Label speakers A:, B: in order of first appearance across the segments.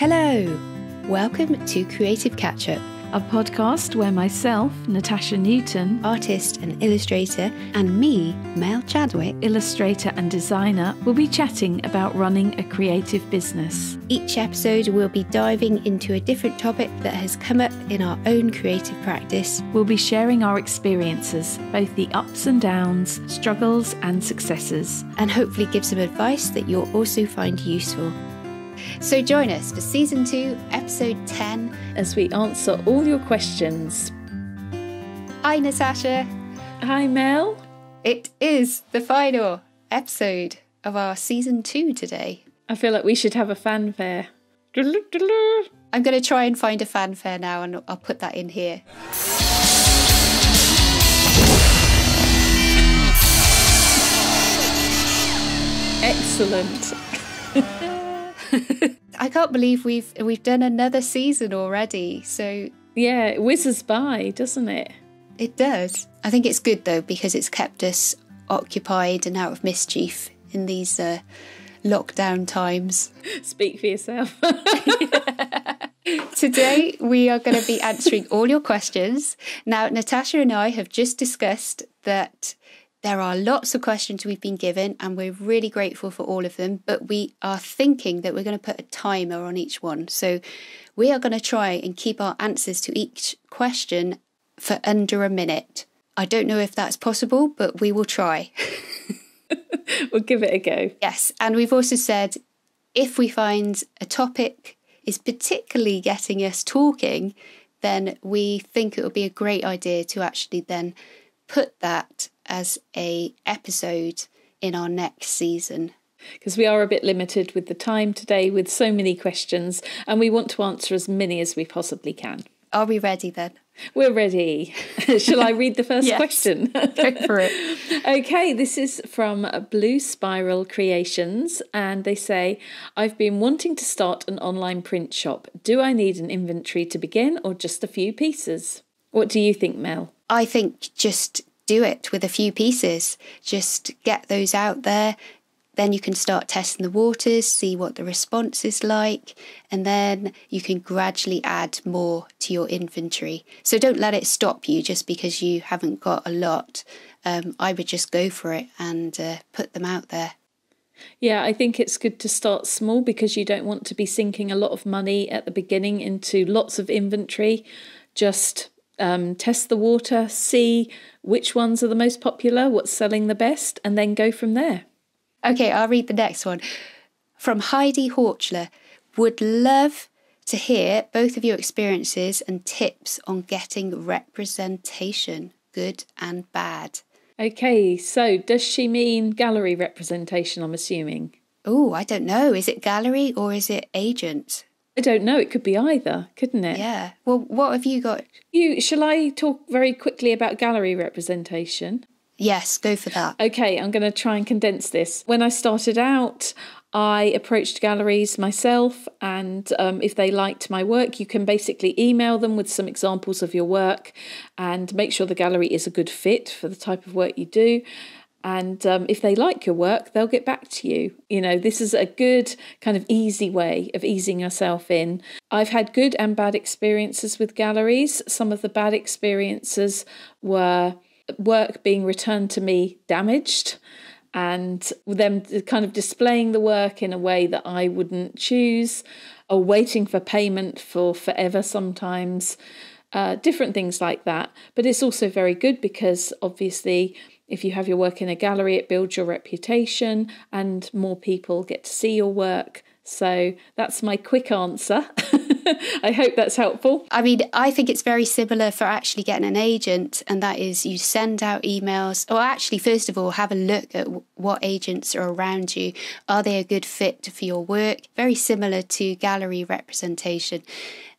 A: Hello! Welcome to Creative Catchup,
B: a podcast where myself, Natasha Newton,
A: artist and illustrator, and me, Mel Chadwick,
B: illustrator and designer, will be chatting about running a creative business.
A: Each episode we'll be diving into a different topic that has come up in our own creative practice.
B: We'll be sharing our experiences, both the ups and downs, struggles and successes,
A: and hopefully give some advice that you'll also find useful. So join us for Season 2, Episode 10,
B: as we answer all your questions.
A: Hi Natasha.
B: Hi Mel.
A: It is the final episode of our Season 2 today.
B: I feel like we should have a fanfare.
A: I'm going to try and find a fanfare now and I'll put that in here.
B: Excellent.
A: I can't believe we've done another season already. So
B: yeah, it whizzes by, doesn't it?
A: It does. I think it's good though because it's kept us occupied and out of mischief in these lockdown times.
B: Speak for yourself.
A: Today we are going to be answering all your questions. Now, Natasha and I have just discussed that there are lots of questions we've been given and we're really grateful for all of them, but we are thinking that we're going to put a timer on each one. So we are going to try and keep our answers to each question for under a minute. I don't know if that's possible, but we will try.
B: We'll give it a go.
A: Yes, and we've also said if we find a topic is particularly getting us talking, then we think it would be a great idea to actually then put that as a episode in our next season.
B: Because we are a bit limited with the time today with so many questions and we want to answer as many as we possibly can.
A: Are we ready then?
B: We're ready. Shall I read the first question?
A: Go for it.
B: Okay, this is from Blue Spiral Creations and they say, I've been wanting to start an online print shop. Do I need an inventory to begin or just a few pieces? What do you think, Mel?
A: I think just do it with a few pieces. Just get those out there. Then you can start testing the waters, see what the response is like, and then you can gradually add more to your inventory. So don't let it stop you just because you haven't got a lot. I would just go for it and put them out there.
B: Yeah, I think it's good to start small because you don't want to be sinking a lot of money at the beginning into lots of inventory. Just test the water, see which ones are the most popular, what's selling the best, and then go from there.
A: Okay, I'll read the next one. From Heidi Horchler. Would love to hear both of your experiences and tips on getting representation, good and bad.
B: Okay, so does she mean gallery representation, I'm assuming?
A: Oh, I don't know. Is it gallery or is it agent?
B: I don't know. It could be either, couldn't it?
A: Yeah. Well, what have you got?
B: Shall I talk very quickly about gallery representation?
A: Yes, go for that.
B: Okay, I'm going to try and condense this. When I started out, I approached galleries myself, and if they liked my work, you can basically email them with some examples of your work and make sure the gallery is a good fit for the type of work you do. And if they like your work, they'll get back to you. You know, this is a good kind of easy way of easing yourself in. I've had good and bad experiences with galleries. Some of the bad experiences were work being returned to me damaged and them kind of displaying the work in a way that I wouldn't choose, or waiting for payment for forever sometimes, different things like that. But it's also very good because obviously if you have your work in a gallery, it builds your reputation and more people get to see your work. So that's my quick answer. I hope that's helpful.
A: I mean, I think it's very similar for actually getting an agent, and that is you send out emails, or actually, first of all, have a look at what agents are around you. Are they a good fit for your work? Very similar to gallery representation.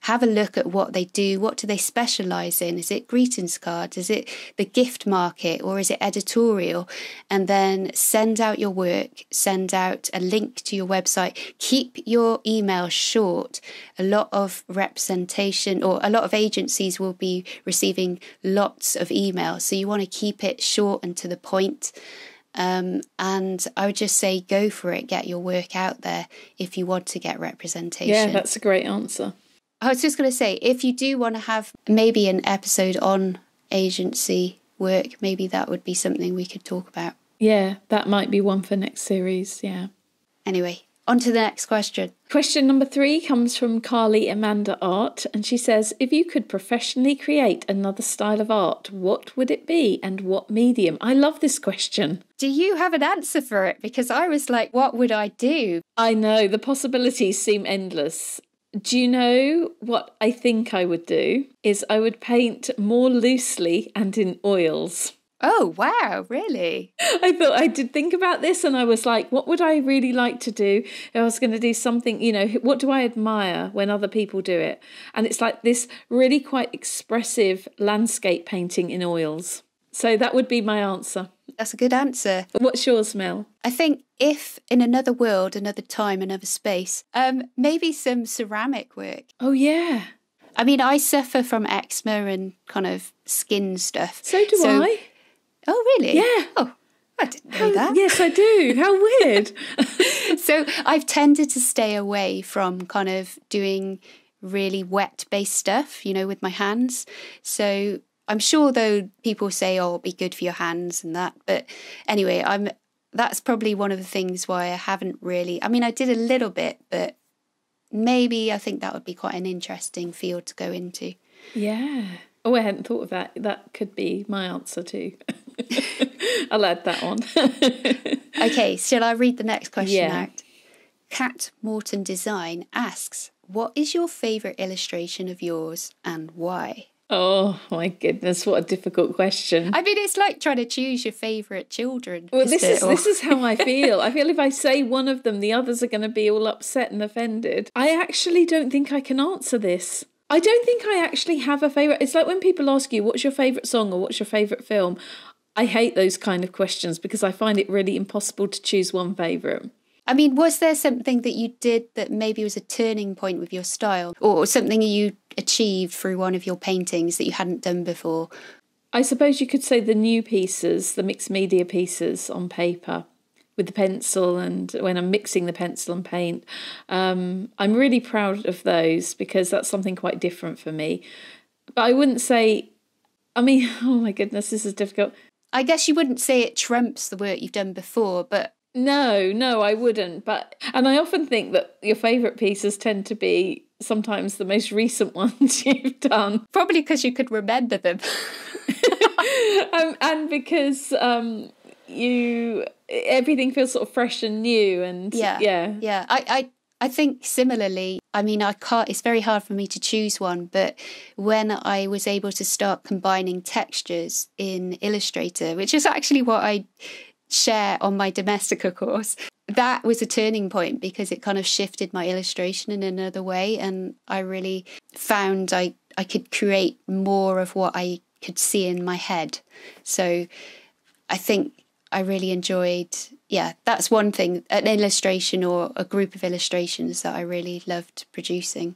A: Have a look at what they do. What do they specialise in? Is it greetings cards? Is it the gift market? Or is it editorial? And then send out your work. Send out a link to your website. Keep your email short. A lot of representation, or a lot of agencies will be receiving lots of emails. So you want to keep it short and to the point. And I would just say go for it, get your work out there if you want to get representation.
B: Yeah, that's a great answer.
A: I was just going to say, if you do want to have maybe an episode on agency work, maybe that would be something we could talk about.
B: Yeah, that might be one for next series, yeah.
A: Anyway, on to the next question.
B: Question number 3 comes from Carly Amanda Art, and she says, if you could professionally create another style of art, what would it be and what medium? I love this question.
A: Do you have an answer for it? Because I was like, what would I do?
B: I know, the possibilities seem endless. Do you know what I think I would do? Is I would paint more loosely and in oils.
A: Oh, wow, really?
B: I did think about this and I was like, what would I really like to do? If I was going to do something, what do I admire when other people do it? And it's like this really quite expressive landscape painting in oils. So that would be my answer.
A: That's a good answer.
B: What's yours, Mel?
A: I think if in another world, another time, another space, maybe some ceramic work.
B: Oh, yeah.
A: I mean, I suffer from eczema and kind of skin stuff.
B: So do I.
A: Oh, really?
B: Yeah.
A: Oh, I didn't know that.
B: Yes, I do. How weird.
A: So I've tended to stay away from kind of doing really wet-based stuff, with my hands. So I'm sure, though, people say, oh, it'll be good for your hands and that. But anyway, that's probably one of the things why I haven't really... I mean, I did a little bit, but maybe I think that would be quite an interesting field to go into.
B: Yeah. Oh, I hadn't thought of that. That could be my answer too. I'll add that on.
A: Okay, shall I read the next question
B: Yeah.
A: out? Cat Morton Design asks, what is your favourite illustration of yours and why?
B: Oh my goodness, what a difficult question.
A: I mean, it's like trying to choose your favourite children.
B: Well, this is how I feel. I feel if I say one of them, the others are going to be all upset and offended. I actually don't think I can answer this. I don't think I actually have a favourite. It's like when people ask you, what's your favourite song or what's your favourite film? I hate those kind of questions because I find it really impossible to choose one favourite.
A: I mean, was there something that you did that maybe was a turning point with your style, or something you achieved through one of your paintings that you hadn't done before?
B: I suppose you could say the new pieces, the mixed media pieces on paper with the pencil, and when I'm mixing the pencil and paint. I'm really proud of those because that's something quite different for me. But I wouldn't say, oh my goodness, this is difficult.
A: I guess you wouldn't say it trumps the work you've done before, but...
B: No, I wouldn't. And I often think that your favourite pieces tend to be sometimes the most recent ones you've done.
A: Probably because you could remember them.
B: And because everything feels sort of fresh and new. And
A: Yeah. I think similarly, it's very hard for me to choose one, but when I was able to start combining textures in Illustrator, which is actually what I share on my Domestica course, that was a turning point because it kind of shifted my illustration in another way, and I really found I could create more of what I could see in my head. So I think I really enjoyed, that's one thing, an illustration or a group of illustrations that I really loved producing.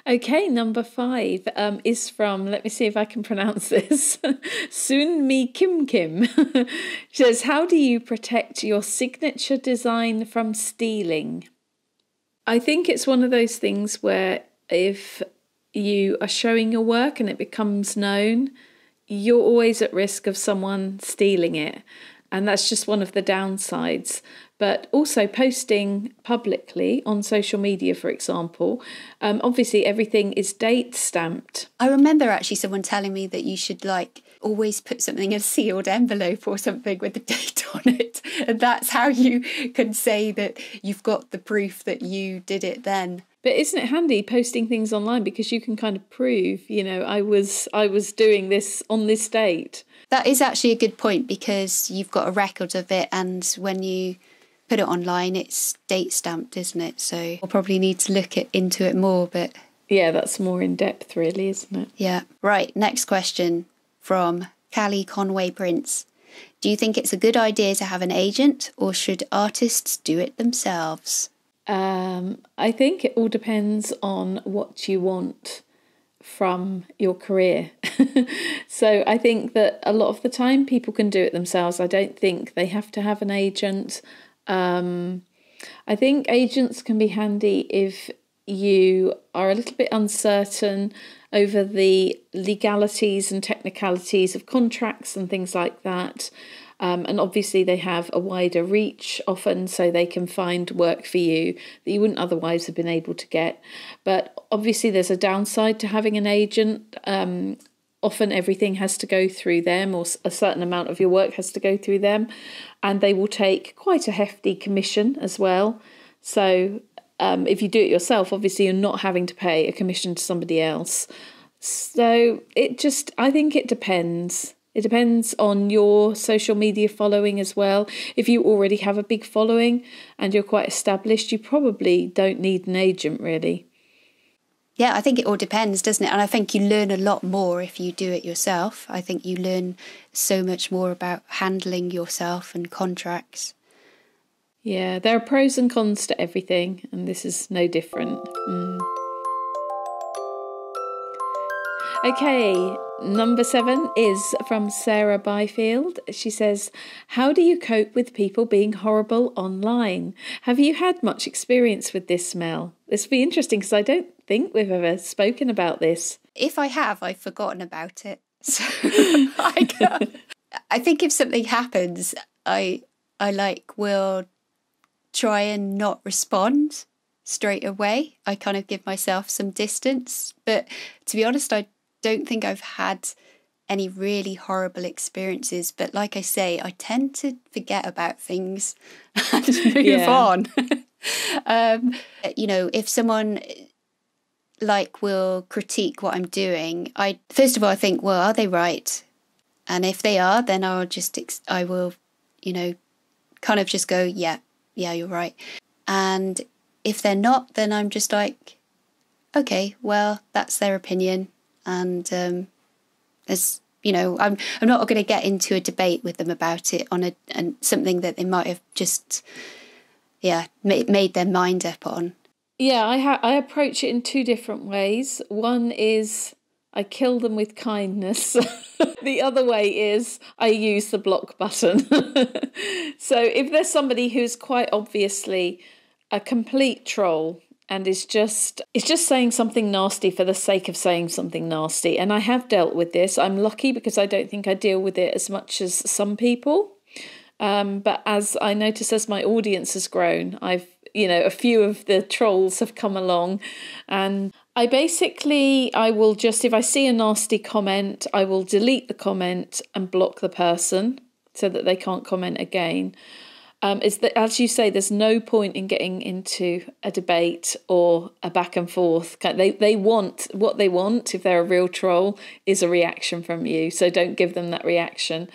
B: Okay, number 5 is from, let me see if I can pronounce this, Soon Mi Kim Kim. She says, how do you protect your signature design from stealing? I think it's one of those things where if you are showing your work and it becomes known, you're always at risk of someone stealing it. And that's just one of the downsides. But also posting publicly on social media, for example, obviously everything is date stamped.
A: I remember actually someone telling me that you should always put something in a sealed envelope or something with the date on it. And that's how you can say that you've got the proof that you did it then.
B: But isn't it handy posting things online because you can kind of prove, I was doing this on this date.
A: That is actually a good point because you've got a record of it, and when you put it online, it's date stamped, isn't it? So we'll probably need to look into it more, but...
B: Yeah, that's more in depth really, isn't it?
A: Yeah. Right, next question from Callie Conway Prince. Do you think it's a good idea to have an agent, or should artists do it themselves?
B: I think it all depends on what you want. from your career. So I think that a lot of the time people can do it themselves. I don't think they have to have an agent. I think agents can be handy if you are a little bit uncertain over the legalities and technicalities of contracts and things like that. And obviously they have a wider reach often, so they can find work for you that you wouldn't otherwise have been able to get. But obviously there's a downside to having an agent. Often everything has to go through them, or a certain amount of your work has to go through them, and they will take quite a hefty commission as well. So if you do it yourself, obviously you're not having to pay a commission to somebody else. So I think it depends. It depends on your social media following as well. If you already have a big following and you're quite established, you probably don't need an agent, really.
A: Yeah, I think it all depends, doesn't it? And I think you learn a lot more if you do it yourself. I think you learn so much more about handling yourself and contracts.
B: Yeah, there are pros and cons to everything, and this is no different. Okay, number 7 is from Sarah Byfield. She says, how do you cope with people being horrible online? Have you had much experience with this, Mel? This will be interesting because I don't think we've ever spoken about this.
A: If I have, I've forgotten about it. So I think if something happens, I will try and not respond straight away. I kind of give myself some distance. But to be honest, I don't think I've had any really horrible experiences. But like I say, I tend to forget about things and move on. If someone will critique what I'm doing, first of all, I think, well, are they right? And if they are, then I will, kind of just go, yeah, you're right. And if they're not, then I'm just like, okay, well, that's their opinion. And I'm not going to get into a debate with them about it and something that they might have just, made their mind up on.
B: Yeah, I approach it in 2 different ways. One is I kill them with kindness. The other way is I use the block button. So if there's somebody who's quite obviously a complete troll and is just saying something nasty for the sake of saying something nasty, and I have dealt with this. I'm lucky because I don't think I deal with it as much as some people. But as I notice, as my audience has grown, a few of the trolls have come along, and I will just, if I see a nasty comment, I will delete the comment and block the person so that they can't comment again. Is that, as you say, there's no point in getting into a debate or a back and forth. They want what they want. If they're a real troll, is a reaction from you. So don't give them that reaction.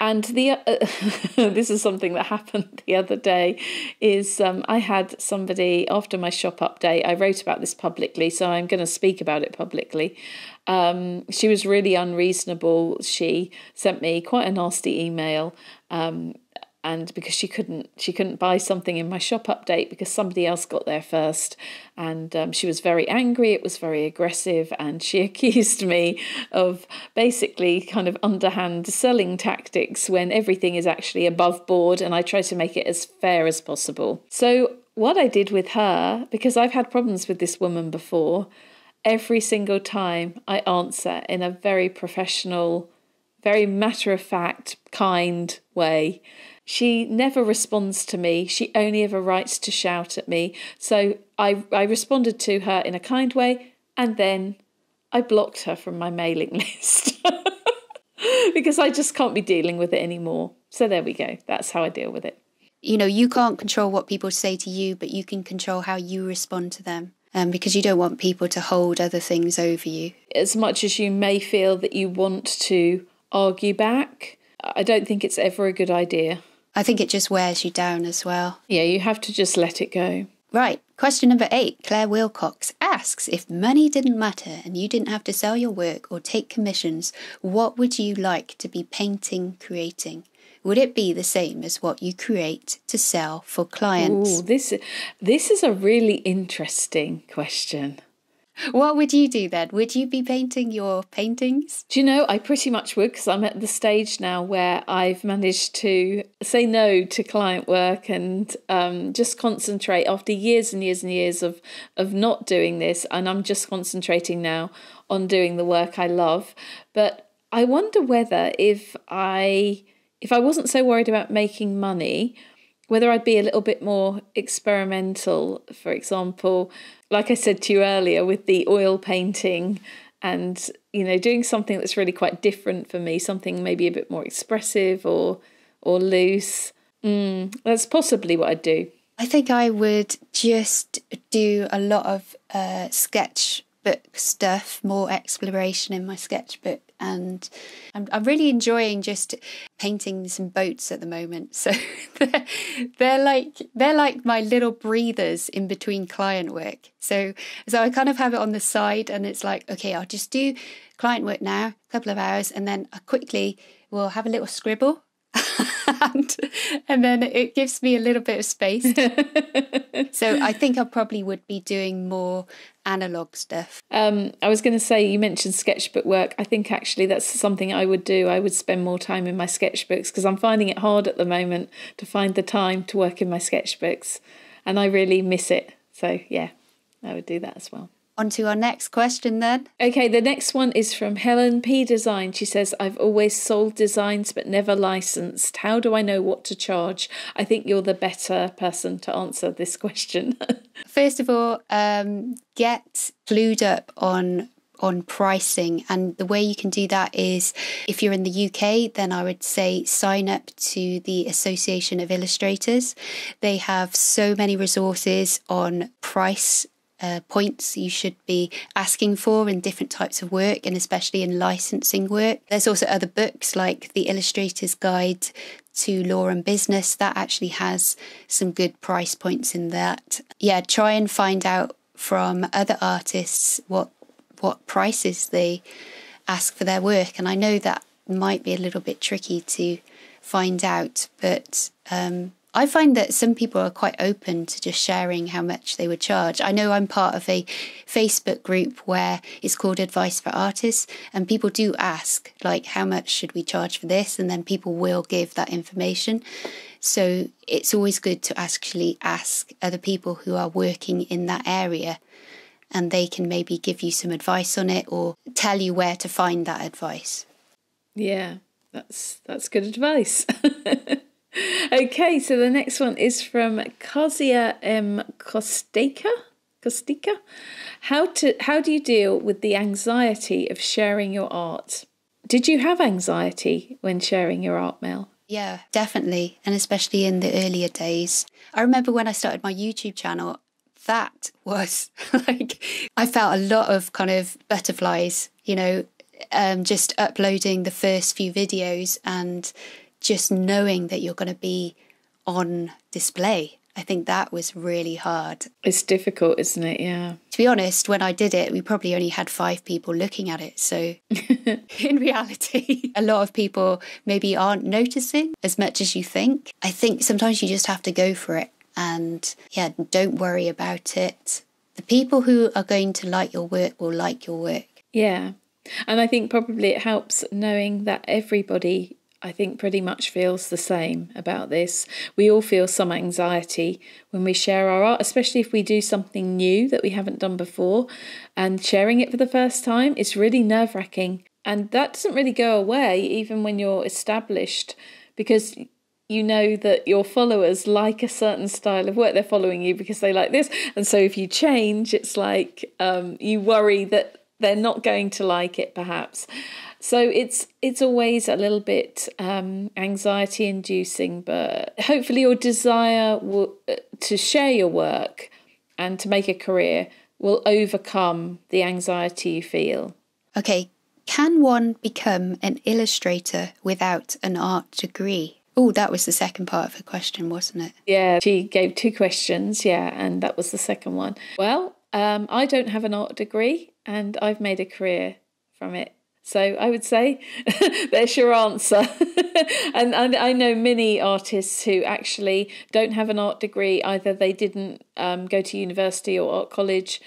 B: And this is something that happened the other day, is I had somebody, after my shop update, I wrote about this publicly, so I'm going to speak about it publicly. She was really unreasonable. She sent me quite a nasty email, and because she couldn't buy something in my shop update because somebody else got there first, and she was very angry. It was very aggressive, and she accused me of basically kind of underhand selling tactics when everything is actually above board, and I try to make it as fair as possible. So what I did with her, because I've had problems with this woman before, every single time I answer in a very professional, very matter-of-fact, kind way. She never responds to me. She only ever writes to shout at me. So I responded to her in a kind way, and then I blocked her from my mailing list because I just can't be dealing with it anymore. So there we go. That's how I deal with it.
A: You can't control what people say to you, but you can control how you respond to them. Because you don't want people to hold other things over you.
B: As much as you may feel that you want to argue back, I don't think it's ever a good idea.
A: I think it just wears you down as well.
B: Yeah, you have to just let it go.
A: Right. Question number 8. Claire Wilcox asks, if money didn't matter and you didn't have to sell your work or take commissions, what would you like to be painting, creating? Would it be the same as what you create to sell for clients?
B: Ooh, this is a really interesting question.
A: What would you do then? Would you be painting your paintings?
B: Do you know, I pretty much would, because I'm at the stage now where I've managed to say no to client work and just concentrate after years and years and years of not doing this. And I'm just concentrating now on doing the work I love. But I wonder whether if I wasn't so worried about making money, whether I'd be a little bit more experimental, for example, like I said to you earlier, with the oil painting and, doing something that's really quite different for me, something maybe a bit more expressive or loose. That's possibly what I'd do.
A: I think I would just do a lot of sketchbook stuff, more exploration in my sketchbook. And I'm really enjoying just painting some boats at the moment. So they're like my little breathers in between client work. So I kind of have it on the side, and it's like, okay, I'll just do client work now, a couple of hours, and then I quickly will have a little scribble. and then it gives me a little bit of space. So I think I probably would be doing more analog stuff.
B: I was going to say, you mentioned sketchbook work. I think actually that's something I would do. I would spend more time in my sketchbooks, because I'm finding it hard at the moment to find the time to work in my sketchbooks, and I really miss it. So yeah, I would do that as well.
A: On to our next question then.
B: Okay, the next one is from Helen P. Design. She says, I've always sold designs but never licensed. How do I know what to charge? I think you're the better person to answer this question.
A: First of all, get clued up on pricing, and the way you can do that is, if you're in the UK, then I would say sign up to the Association of Illustrators. They have so many resources on price points you should be asking for in different types of work, and especially in licensing work. There's also other books like The Illustrator's Guide to Law and Business that actually has some good price points in that. Yeah, try and find out from other artists what prices they ask for their work. And I know that might be a little bit tricky to find out, but I find that some people are quite open to just sharing how much they would charge. I know I'm part of a Facebook group where it's called Advice for Artists, and people do ask, like, how much should we charge for this? And then people will give that information. So it's always good to actually ask other people who are working in that area, and they can maybe give you some advice on it or tell you where to find that advice.
B: Yeah, that's good advice. Okay, so the next one is from Kazia M. Kostika. How do you deal with the anxiety of sharing your art? Did you have anxiety when sharing your art, Mel?
A: Yeah, definitely, and especially in the earlier days. I remember when I started my YouTube channel, that was like, I felt a lot of kind of butterflies, just uploading the first few videos and just knowing that you're going to be on display. I think that was really hard.
B: It's difficult, isn't it? Yeah.
A: To be honest, when I did it, we probably only had 5 people looking at it. So in reality, a lot of people maybe aren't noticing as much as you think. I think sometimes you just have to go for it, and don't worry about it. The people who are going to like your work will like your work.
B: Yeah. And I think probably it helps knowing that everybody, I think, pretty much feels the same about this. We all feel some anxiety when we share our art, especially if we do something new that we haven't done before, and sharing it for the first time is really nerve-wracking. And that doesn't really go away even when you're established, because you know that your followers like a certain style of work. They're following you because they like this. And so if you change, it's like you worry that they're not going to like it, perhaps. So it's always a little bit anxiety inducing, but hopefully your desire to share your work and to make a career will overcome the anxiety you feel.
A: Okay, can one become an illustrator without an art degree? Oh, that was the second part of her question, wasn't it?
B: Yeah, she gave 2 questions, and that was the second one. Well, I don't have an art degree and I've made a career from it. So I would say there's your answer. And I know many artists who actually don't have an art degree. Either they didn't go to university or art college,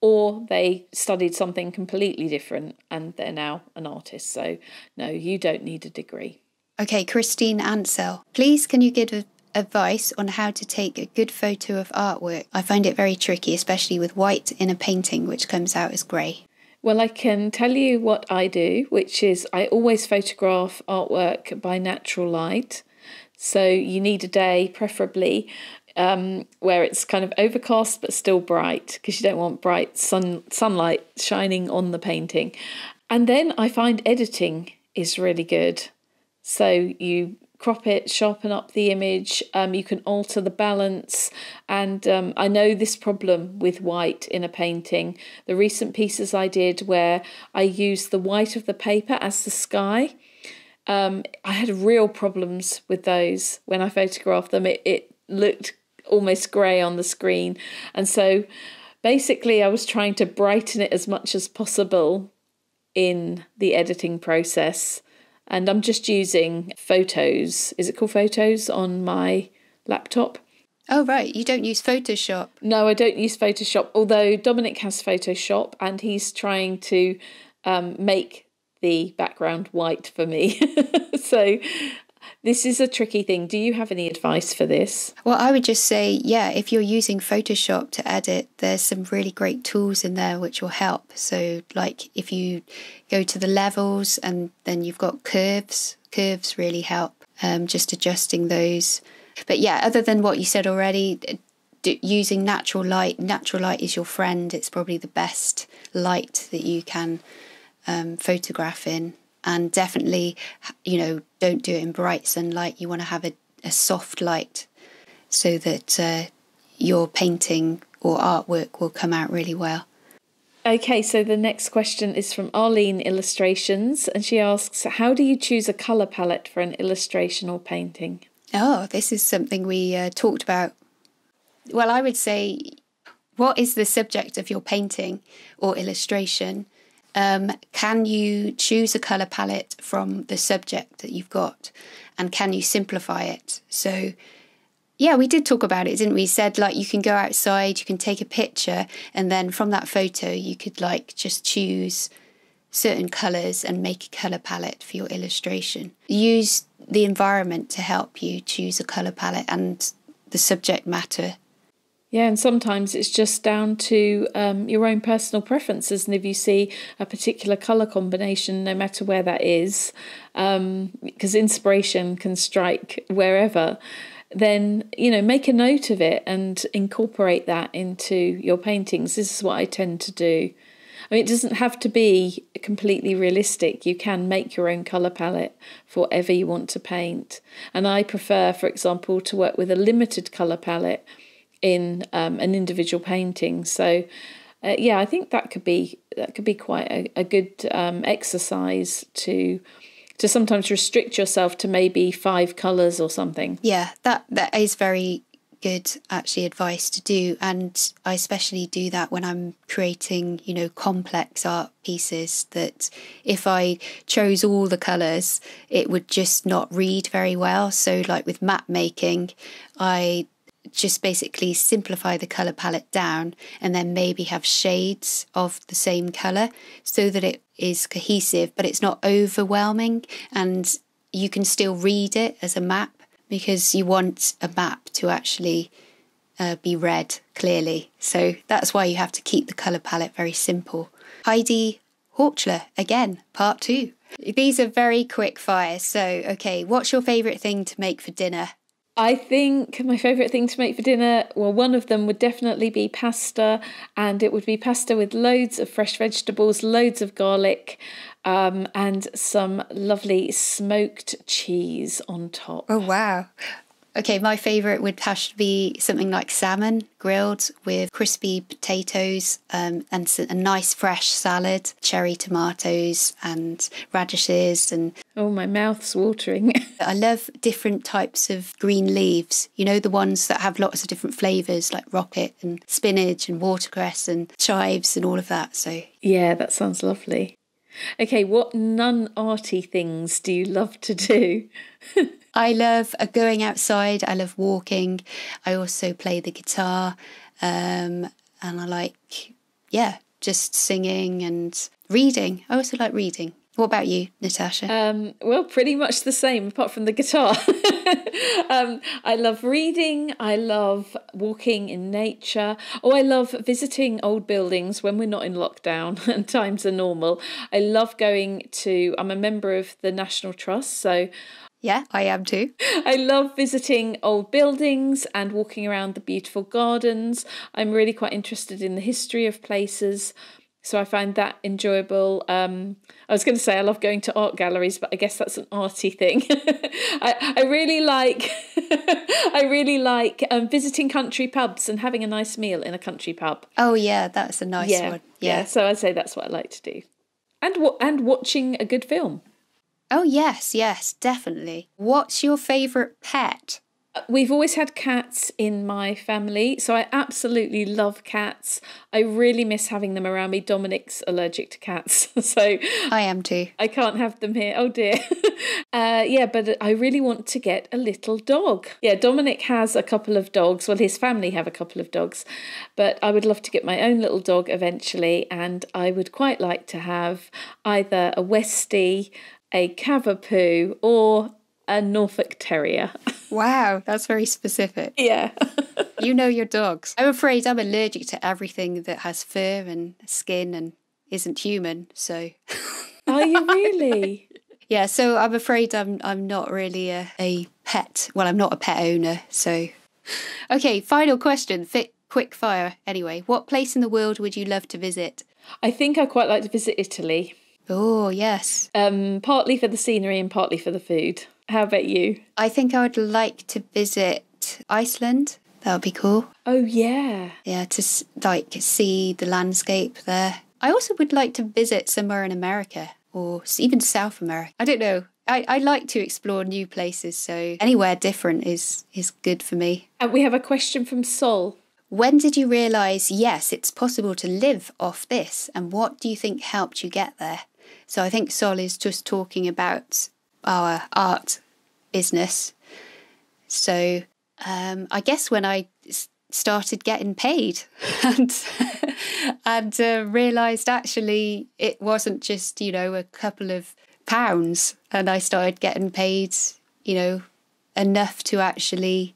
B: or they studied something completely different and they're now an artist. So no, you don't need a degree.
A: Okay, Christine Ansell, please can you give advice on how to take a good photo of artwork? I find it very tricky, especially with white in a painting which comes out as grey.
B: Well, I can tell you what I do, which is I always photograph artwork by natural light. So you need a day, preferably, where it's kind of overcast but still bright, because you don't want bright sunlight shining on the painting. And then I find editing is really good. So you crop it, sharpen up the image, you can alter the balance. And I know this problem with white in a painting. The recent pieces I did where I used the white of the paper as the sky, I had real problems with those when I photographed them. It looked almost grey on the screen. And so basically I was trying to brighten it as much as possible in the editing process. And I'm just using Photos. Is it called Photos on my laptop?
A: Oh, right. You don't use Photoshop?
B: No, I don't use Photoshop, although Dominic has Photoshop and he's trying to make the background white for me. So this is a tricky thing. Do you have any advice for this?
A: Well, I would just say, yeah, if you're using Photoshop to edit, there's some really great tools in there which will help. So like if you go to the levels and then you've got curves really help, just adjusting those. But yeah, other than what you said already, using natural light is your friend. It's probably the best light that you can photograph in. And definitely, don't do it in bright sunlight. You want to have a soft light so that your painting or artwork will come out really well.
B: Okay, so the next question is from Arlene Illustrations, and she asks, how do you choose a colour palette for an illustration or painting?
A: Oh, this is something we talked about. Well, I would say, what is the subject of your painting or illustration? Can you choose a colour palette from the subject that you've got, and can you simplify it? So yeah, we did talk about it, didn't we? Said like you can go outside, you can take a picture, and then from that photo you could like just choose certain colours and make a colour palette for your illustration. Use the environment to help you choose a colour palette and the subject matter.
B: Yeah, and sometimes it's just down to your own personal preferences. And if you see a particular colour combination, no matter where that is, because inspiration can strike wherever, then, make a note of it and incorporate that into your paintings. This is what I tend to do. I mean, it doesn't have to be completely realistic. You can make your own colour palette for whatever you want to paint. And I prefer, for example, to work with a limited colour palette in an individual painting. So I think that could be quite a good exercise to sometimes restrict yourself to maybe 5 colours or something.
A: Yeah, that is very good actually advice to do, and I especially do that when I'm creating complex art pieces, that if I chose all the colours it would just not read very well. So like with map making, I just basically simplify the colour palette down and then maybe have shades of the same colour so that it is cohesive but it's not overwhelming, and you can still read it as a map, because you want a map to actually be read clearly. So that's why you have to keep the colour palette very simple. Heidi Horchler, again, part 2. These are very quick fire. So, okay, what's your favourite thing to make for dinner?
B: I think my favourite thing to make for dinner, well, one of them would definitely be pasta, and it would be pasta with loads of fresh vegetables, loads of garlic, and some lovely smoked cheese on top.
A: Oh, wow. Okay, my favourite would have to be something like salmon grilled with crispy potatoes and a nice fresh salad, cherry tomatoes and radishes. And
B: oh, my mouth's watering.
A: I love different types of green leaves, the ones that have lots of different flavours, like rocket and spinach and watercress and chives and all of that. So
B: yeah, that sounds lovely. Okay, what non-arty things do you love to do?
A: I love going outside. I love walking. I also play the guitar, and I like just singing and reading. I also like reading. What about you, Natasha?
B: Well, pretty much the same, apart from the guitar. I love reading. I love walking in nature. Oh, I love visiting old buildings when we're not in lockdown and times are normal. I love I'm a member of the National Trust, so
A: yeah, I am too.
B: I love visiting old buildings and walking around the beautiful gardens. I'm really quite interested in the history of places, so I find that enjoyable. I was going to say I love going to art galleries, but I guess that's an arty thing. I really like visiting country pubs and having a nice meal in a country pub.
A: Oh yeah, that's a nice one. Yeah.
B: So I'd say that's what I like to do, and watching a good film.
A: Oh yes, definitely. What's your favourite pet?
B: We've always had cats in my family, so I absolutely love cats. I really miss having them around me. Dominic's allergic to cats, so
A: I am too.
B: I can't have them here. Oh dear. But I really want to get a little dog. Yeah, Dominic has a couple of dogs. Well, his family have a couple of dogs, but I would love to get my own little dog eventually, and I would quite like to have either a Westie, a Cavapoo, or a Norfolk Terrier.
A: Wow, that's very specific.
B: Yeah.
A: You know your dogs. I'm afraid I'm allergic to everything that has fur and skin and isn't human, so...
B: Are you really?
A: Yeah, so I'm afraid I'm not really a pet. Well, I'm not a pet owner, so... Okay, final question. Quick fire, anyway. What place in the world would you love to visit?
B: I think I quite like to visit Italy.
A: Oh, yes.
B: Partly for the scenery and partly for the food. How about you?
A: I think I would like to visit Iceland. That would be cool.
B: Oh, yeah.
A: Yeah, to see the landscape there. I also would like to visit somewhere in America or even South America. I don't know. I like to explore new places, so anywhere different is good for me.
B: And we have a question from Sol.
A: When did you realise, yes, it's possible to live off this? And what do you think helped you get there? So I think Sol is just talking about our art business. So I guess when I started getting paid and realised actually it wasn't just, a couple of pounds, and I started getting paid, enough to actually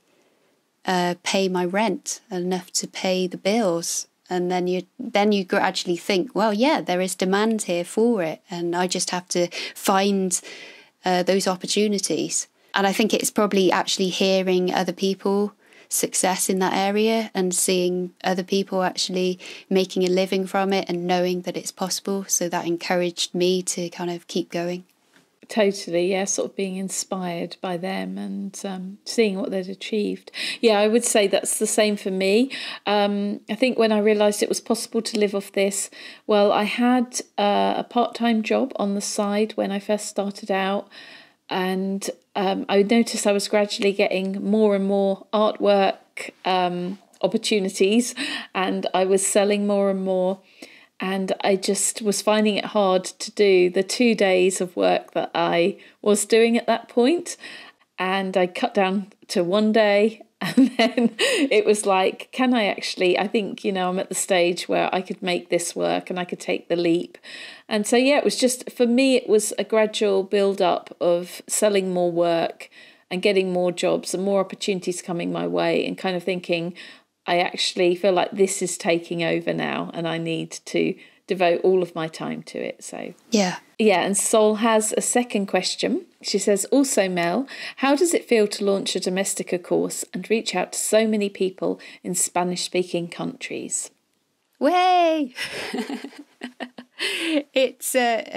A: pay my rent, enough to pay the bills. And then you gradually think, well, yeah, there is demand here for it, and I just have to find those opportunities. And I think it's probably actually hearing other people success in that area and seeing other people actually making a living from it and knowing that it's possible. So that encouraged me to kind of keep going.
B: Totally, yeah, sort of being inspired by them and seeing what they'd achieved. Yeah, I would say that's the same for me. I think when I realised it was possible to live off this, well, I had a part-time job on the side when I first started out, and I noticed I was gradually getting more and more artwork opportunities, and I was selling more and more. And I just was finding it hard to do the 2 days of work that I was doing at that point. And I cut down to 1 day. And then it was like, can I actually, I think, I'm at the stage where I could make this work and I could take the leap. And so, yeah, it was just, for me, it was a gradual build up of selling more work and getting more jobs and more opportunities coming my way, and kind of thinking, I actually feel like this is taking over now and I need to devote all of my time to it. So
A: yeah.
B: And Sol has a second question. She says, also, Mel, how does it feel to launch a Domestica course and reach out to so many people in Spanish-speaking countries?
A: Way! It's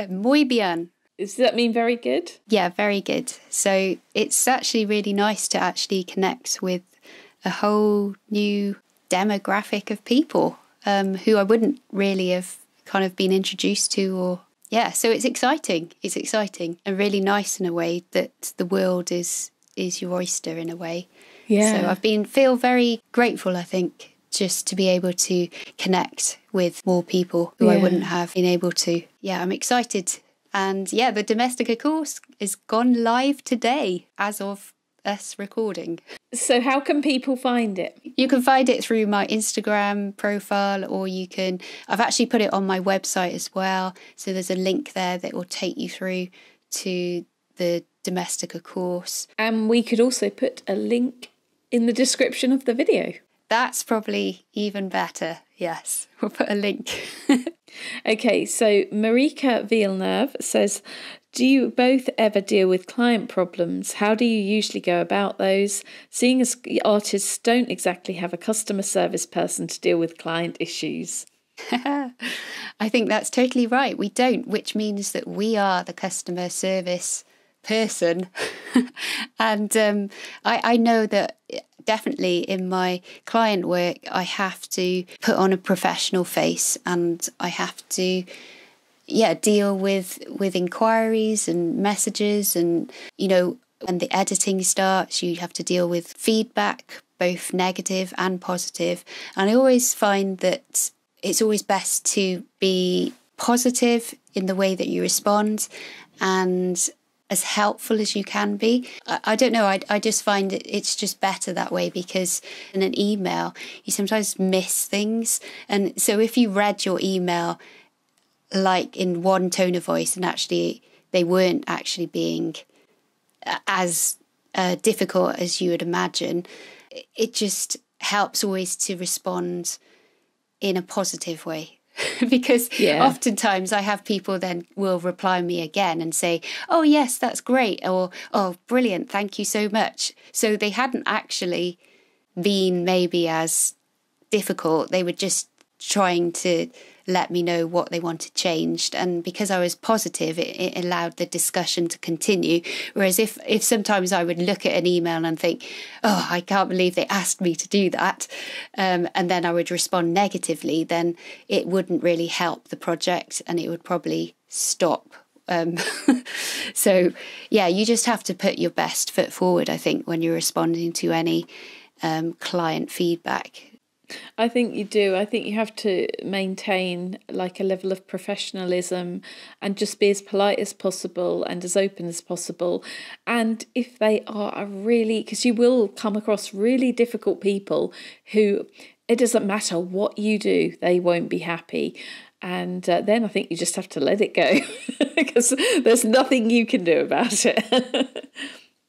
A: muy bien.
B: Does that mean very good?
A: Yeah, very good. So it's actually really nice to actually connect with a whole new demographic of people who I wouldn't really have kind of been introduced to, or so it's exciting and really nice in a way that the world is your oyster in a way. So I've feel very grateful, I think, just to be able to connect with more people who I wouldn't have been able to. I'm excited. And the Domestica course is gone live today as of us recording.
B: So how can people find it?
A: You can find it through my Instagram profile, or I've actually put it on my website as well. So there's a link there that will take you through to the Domestica course.
B: And we could also put a link in the description of the video.
A: That's probably even better. Yes, we'll put a link.
B: Okay, so Marika Villeneuve says, do you both ever deal with client problems? How do you usually go about those? Seeing as artists don't exactly have a customer service person to deal with client issues.
A: I think that's totally right. We don't, which means that we are the customer service person. And I know that definitely in my client work, I have to put on a professional face, and I have to deal with inquiries and messages, and when the editing starts, you have to deal with feedback, both negative and positive. And I always find that it's always best to be positive in the way that you respond and as helpful as you can be. I don't know, I just find it's just better that way, because in an email you sometimes miss things. And so if you read your email like in one tone of voice and actually they weren't actually being as difficult as you would imagine, it just helps always to respond in a positive way. Because oftentimes I have people then will reply me again and say, oh yes, that's great, or oh brilliant, thank you so much. So they hadn't actually been maybe as difficult, they were just trying to let me know what they wanted changed. And because I was positive, it allowed the discussion to continue. Whereas if sometimes I would look at an email and think, oh, I can't believe they asked me to do that, and then I would respond negatively, then it wouldn't really help the project and it would probably stop. So you just have to put your best foot forward, I think, when you're responding to any client feedback.
B: I think you do. I think you have to maintain like a level of professionalism and just be as polite as possible and as open as possible. And if they are because you will come across really difficult people who, it doesn't matter what you do, they won't be happy. And then I think you just have to let it go because there's nothing you can do about it.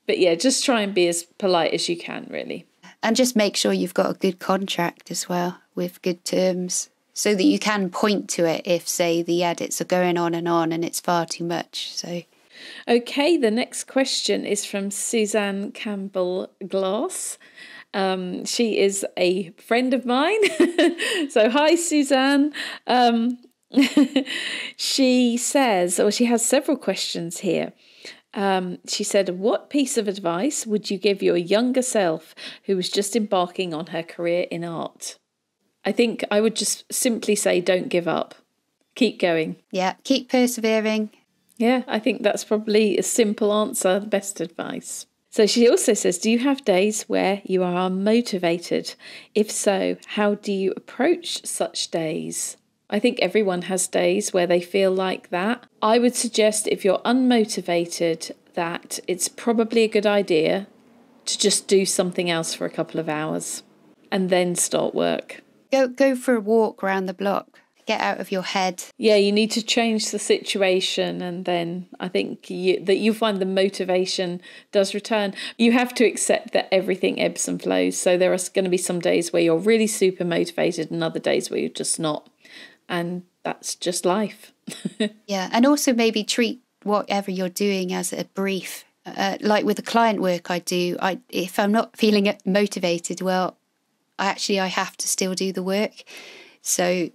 B: But just try and be as polite as you can, really.
A: And just make sure you've got a good contract as well with good terms, so that you can point to it if, say, the edits are going on and it's far too much. So,
B: okay, the next question is from Suzanne Campbell Glass. She is a friend of mine. So hi, Suzanne. She says, she has several questions here. She said, what piece of advice would you give your younger self who was just embarking on her career in art? I think I would just simply say, don't give up. Keep going. Yeah,
A: keep persevering.
B: Yeah, I think that's probably a simple answer, the best advice. So she also says, do you have days where you are unmotivated? If so, how do you approach such days? I think everyone has days where they feel like that. I would suggest if you're unmotivated that it's probably a good idea to just do something else for a couple of hours and then start work.
A: Go for a walk around the block. Get out of your head.
B: Yeah, you need to change the situation, and then I think you find the motivation does return. You have to accept that everything ebbs and flows. So there are going to be some days where you're really super motivated and other days where you're just not. And that's just life.
A: Yeah, and also maybe treat whatever you're doing as a brief. Like with the client work I do, if I'm not feeling motivated, well, I have to still do the work. So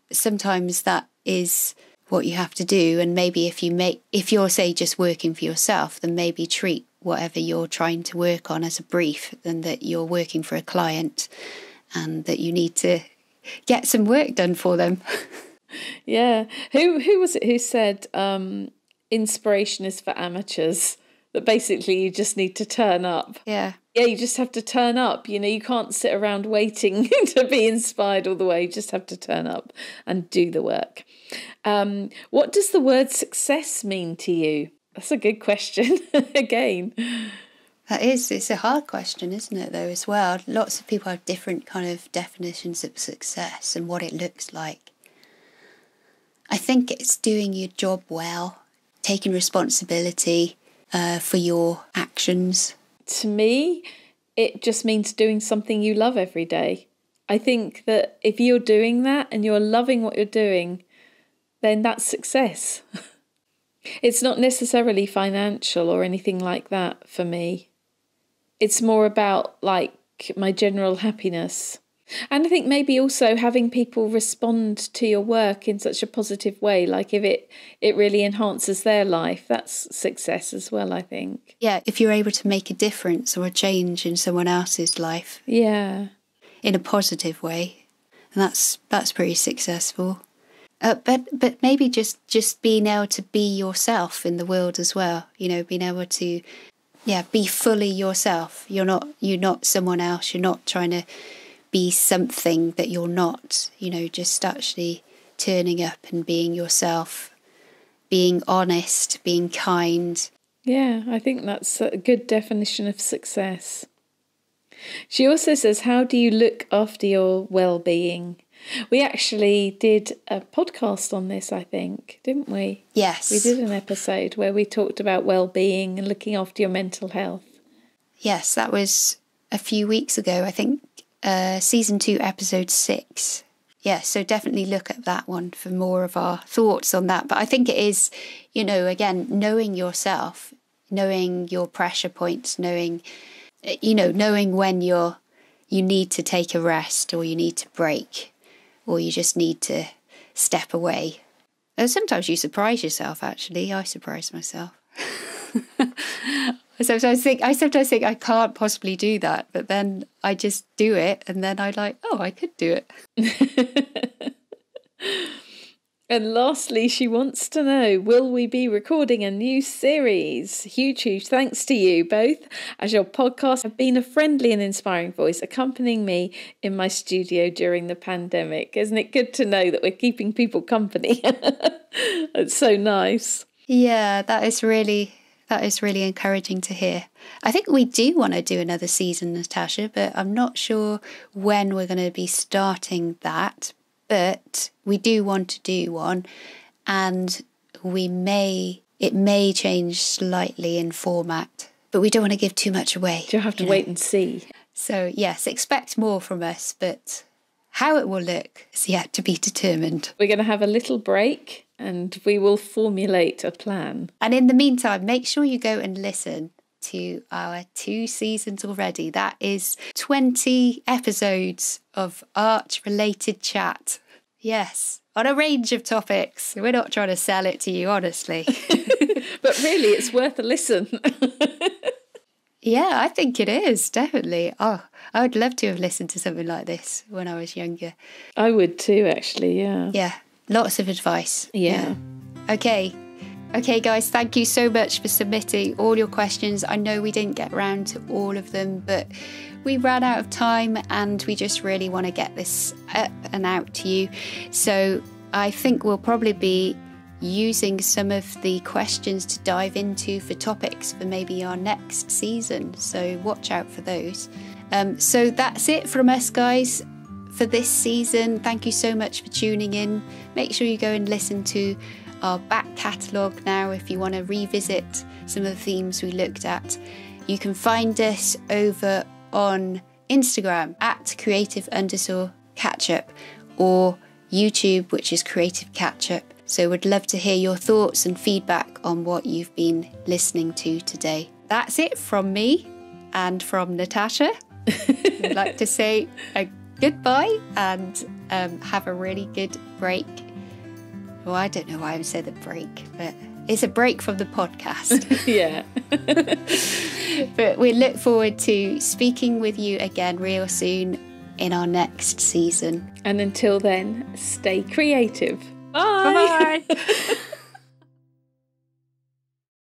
A: sometimes that is what you have to do. And maybe if you're, say, just working for yourself, then maybe treat whatever you're trying to work on as a brief, and that you're working for a client and that you need to get some work done for them.
B: Yeah. Who was it who said inspiration is for amateurs? That basically you just need to turn up.
A: Yeah.
B: Yeah, you just have to turn up. You can't sit around waiting to be inspired all the way. You just have to turn up and do the work. What does the word success mean to you? That's a good question. Again.
A: It's a hard question, isn't it, though, as well? Lots of people have different kind of definitions of success and what it looks like. I think it's doing your job well, taking responsibility for your actions.
B: To me, it just means doing something you love every day. I think that if you're doing that and you're loving what you're doing, then that's success. It's not necessarily financial or anything like that for me. It's more about like my general happiness. And I think maybe also having people respond to your work in such a positive way, like if it really enhances their life, that's success as well, I think.
A: Yeah, if you're able to make a difference or a change in someone else's life.
B: Yeah.
A: In a positive way. And that's pretty successful. But maybe just being able to be yourself in the world as well. You know, being able to be fully yourself. You're not someone else. You're not trying to be something that you're not. You know, just actually turning up and being yourself, being honest, being kind.
B: Yeah, I think that's a good definition of success. She also says, how do you look after your well-being? We actually did a podcast on this, I think, didn't we?
A: Yes.
B: We did an episode where we talked about well-being and looking after your mental health. Yes,
A: that was a few weeks ago, I think, season 2, episode 6. Yeah, so definitely look at that one for more of our thoughts on that. But I think it is, you know, again, knowing yourself, knowing your pressure points, knowing when you need to take a rest or you need to break or you just need to step away. And sometimes you surprise yourself, actually. I surprise myself. I sometimes think I can't possibly do that, but then I just do it and then I'm like, oh, I could do it.
B: And lastly, she wants to know, will we be recording a new series? Huge thanks to you both, as your podcasts have been a friendly and inspiring voice accompanying me in my studio during the pandemic. Isn't it good to know that we're keeping people company? It's so nice.
A: Yeah, that is really encouraging to hear. I think we do want to do another season, Natasha, but I'm not sure when we're going to be starting that. But we do want to do one, and it may change slightly in format, but we don't want to give too much away.
B: You'll have to wait and see.
A: So yes, expect more from us, but how it will look is yet to be determined.
B: We're going to have a little break and we will formulate a plan.
A: And in the meantime, make sure you go and listen to our 2 seasons already. That is 20 episodes of art-related chat. Yes, on a range of topics. We're not trying to sell it to you, honestly.
B: But really, it's worth a listen.
A: Yeah, I think it is, definitely. Oh, I would love to have listened to something like this when I was younger.
B: I would too, actually, yeah.
A: Yeah, lots of advice.
B: Yeah.
A: Okay, guys, thank you so much for submitting all your questions. I know we didn't get around to all of them, but we ran out of time and we just really want to get this up and out to you. So I think we'll probably be using some of the questions to dive into for topics for maybe our next season. So watch out for those. So that's it from us, guys, for this season. Thank you so much for tuning in. Make sure you go and listen to our back catalogue now if you want to revisit some of the themes we looked at. You can find us over on Instagram at creative_catchup or YouTube, which is Creative Catchup. So we'd love to hear your thoughts and feedback on what you've been listening to today. That's it from me and from Natasha. I'd like to say a goodbye and have a really good break. Well, I don't know why I said a break, but it's a break from the podcast.
B: Yeah.
A: But we look forward to speaking with you again real soon in our next season.
B: And until then, stay creative. Bye.
A: Bye-bye.